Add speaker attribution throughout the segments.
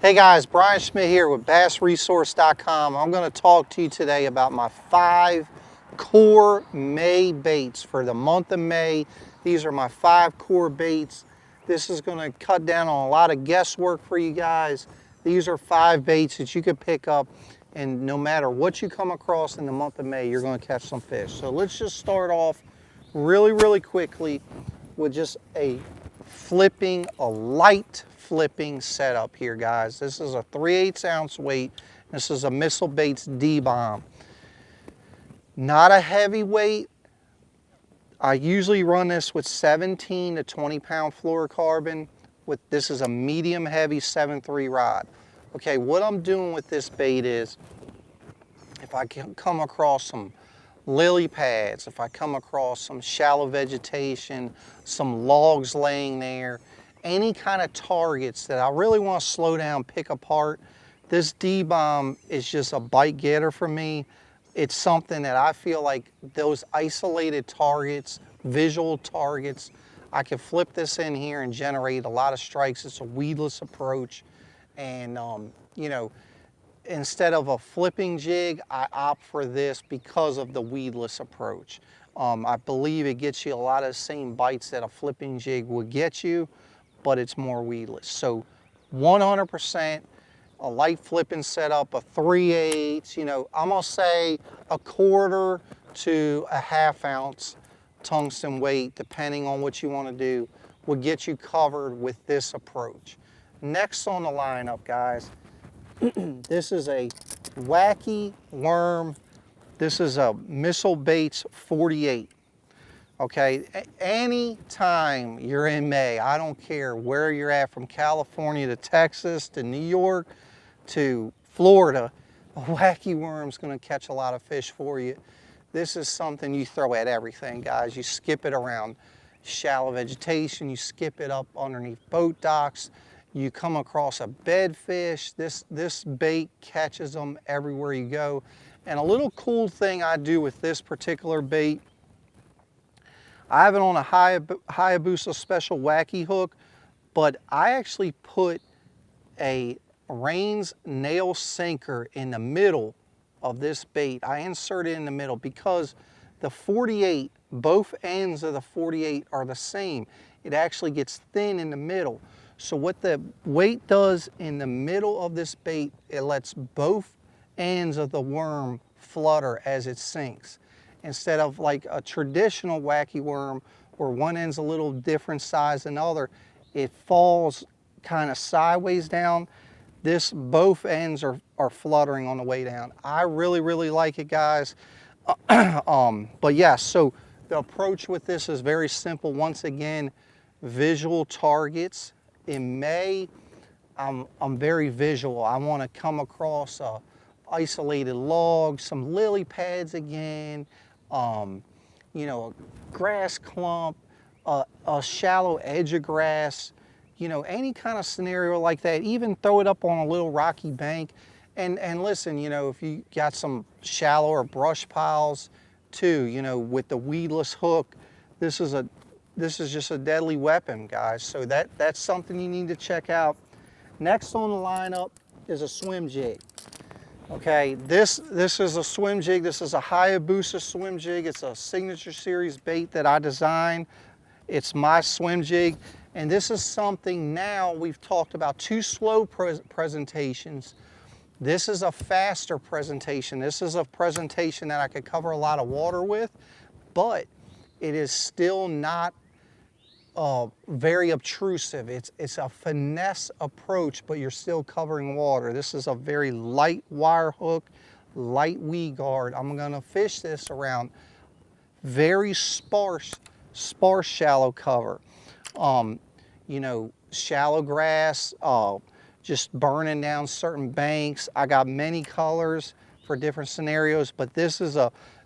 Speaker 1: Hey guys, Brian Schmidt here with BassResource.com. I'm going to talk to you today about my 5 core May baits for the month of May. These are my 5 core baits. This is going to cut down on a lot of guesswork for you guys. These are 5 baits that you can pick up, and no matter what you come across in the month of May, you're going to catch some fish. So let's just start off really quickly with just a light flipping setup here, guys. This is a 3/8 ounce weight. This is a Missile Baits D-Bomb. Not a heavy weight. I usually run this with 17 to 20 pound fluorocarbon. This is a medium heavy 7.3 rod. Okay, what I'm doing with this bait is, if I can come across some lily pads, if I come across some shallow vegetation, some logs laying there, any kind of targets that I really want to slow down, pick apart, this D-Bomb is just a bite getter for me. It's something that I feel like those isolated targets, visual targets, I can flip this in here and generate a lot of strikes. It's a weedless approach. And, you know, instead of a flipping jig, I opt for this because of the weedless approach. I believe it gets you a lot of the same bites that a flipping jig would get you, but it's more weedless. So 100% a light flipping setup, a 3/8, you know, I'm gonna say a 1/4 to a 1/2 ounce tungsten weight, depending on what you want to do, will get you covered with this approach. Next on the lineup, guys, this is a Wacky Worm. This is a Missile Baits 48. Okay, anytime you're in May, I don't care where you're at, from California to Texas to New York to Florida, a Wacky Worm's gonna catch a lot of fish for you. This is something you throw at everything, guys. You skip it around shallow vegetation, you skip it up underneath boat docks, you come across a bedfish, this bait catches them everywhere you go. And a little cool thing I do with this particular bait, I have it on a Hayabusa Special Wacky hook, but I actually put a Rains nail sinker in the middle of this bait. I insert it in the middle because the 48, both ends of the 48 are the same. It actually gets thin in the middle. So what the weight does in the middle of this bait, it lets both ends of the worm flutter as it sinks. Instead of like a traditional Wacky Worm where one end's a little different size than the other, it falls kind of sideways down. Both ends are fluttering on the way down. I really like it, guys. But yeah, so the approach with this is very simple. Once again, visual targets. In May, I'm very visual. I want to come across a isolated log, some lily pads again, you know, a grass clump, a shallow edge of grass, you know, any kind of scenario like that. Even throw it up on a little rocky bank. And listen, you know, if you got some shallow or brush piles too, you know, with the weedless hook, this is just a deadly weapon, guys. So that's something you need to check out. Next on the lineup is a swim jig. Okay, this is a swim jig. This is a Hayabusa swim jig. It's a Signature Series bait that I designed. It's my swim jig. And this is something, now we've talked about 2 slow presentations. This is a faster presentation. This is a presentation that I could cover a lot of water with, but it is still not very obtrusive. It's a finesse approach, but you're still covering water. This is a very light wire hook, light weed guard. I'm gonna fish this around very sparse shallow cover. You know, shallow grass, just burning down certain banks. I got many colors for different scenarios, but this is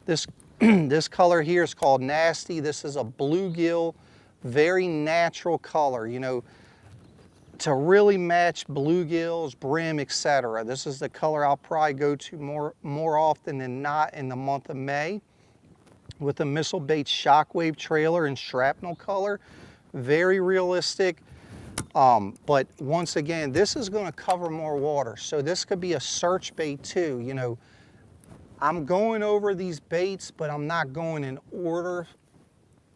Speaker 1: this color here is called Nasty. This is a bluegill, very natural color, you know, to really match bluegills, brim, etc. This is the color I'll probably go to more often than not in the month of May, with the Missile Baits Shockwave trailer in shrapnel color. Very realistic. But once again, this is going to cover more water. So this could be a search bait too. You know, I'm going over these baits, but I'm not going in order,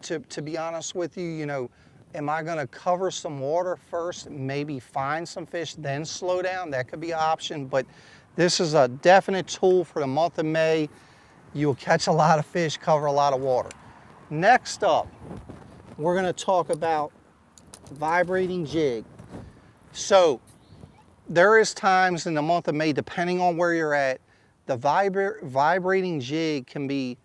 Speaker 1: to be honest with you. You know, am I going to cover some water first, maybe find some fish, then slow down? That could be an option, but this is a definite tool for the month of May. You'll catch a lot of fish, cover a lot of water. Next up, we're going to talk about vibrating jig. So there is times in the month of May, depending on where you're at, the vibrating jig can be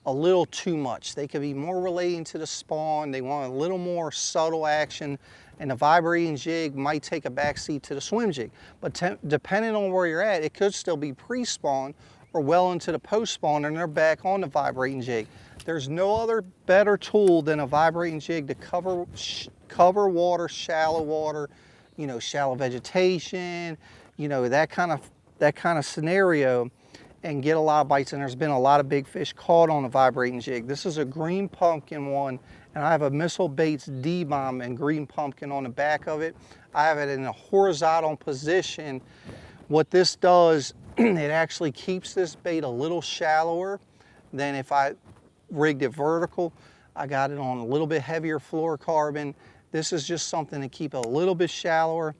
Speaker 1: a little too much. They could be more relating to the spawn. They want a little more subtle action, and the vibrating jig might take a backseat to the swim jig. But depending on where you're at, it could still be pre-spawn or well into the post-spawn, and they're back on the vibrating jig. There's no other better tool than a vibrating jig to cover water, shallow water, you know, shallow vegetation, you know, that kind of scenario, and get a lot of bites. And there's been a lot of big fish caught on a vibrating jig. This is a green pumpkin one, and I have a Missile Baits D-Bomb and green pumpkin on the back of it. I have it in a horizontal position. What this does, it actually keeps this bait a little shallower than if I rigged it vertical. I got it on a little bit heavier fluorocarbon. This is just something to keep it a little bit shallower,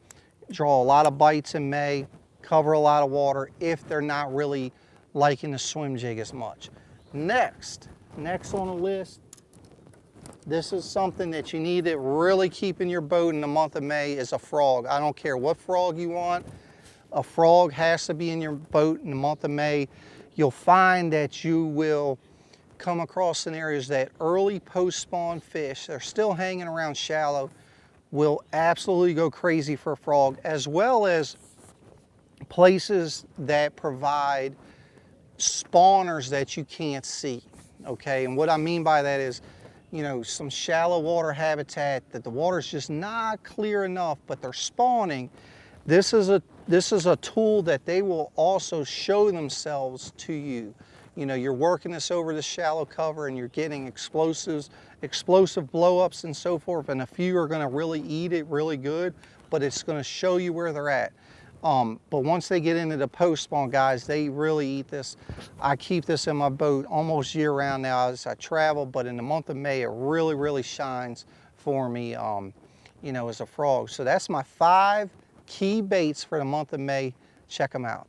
Speaker 1: draw a lot of bites in May, cover a lot of water if they're not really liking the swim jig as much. Next on the list, this is something that you need to really keep in your boat in the month of May, is a frog. I don't care what frog you want. A frog has to be in your boat in the month of May. You'll find that you will come across scenarios that early post-spawn fish, they're still hanging around shallow, will absolutely go crazy for a frog, as well as places that provide spawners that you can't see, okay? And what I mean by that is, you know, some shallow water habitat that the water's just not clear enough, but they're spawning. This is a tool that they will also show themselves to you. You know, you're working this over the shallow cover and you're getting explosive blow-ups and so forth, and a few are gonna really eat it really good, but it's gonna show you where they're at. But once they get into the post-spawn, guys, they really eat this. I keep this in my boat almost year-round now as I travel, but in the month of May, it really, really shines for me, you know, as a frog. So that's my 5 key baits for the month of May. Check them out.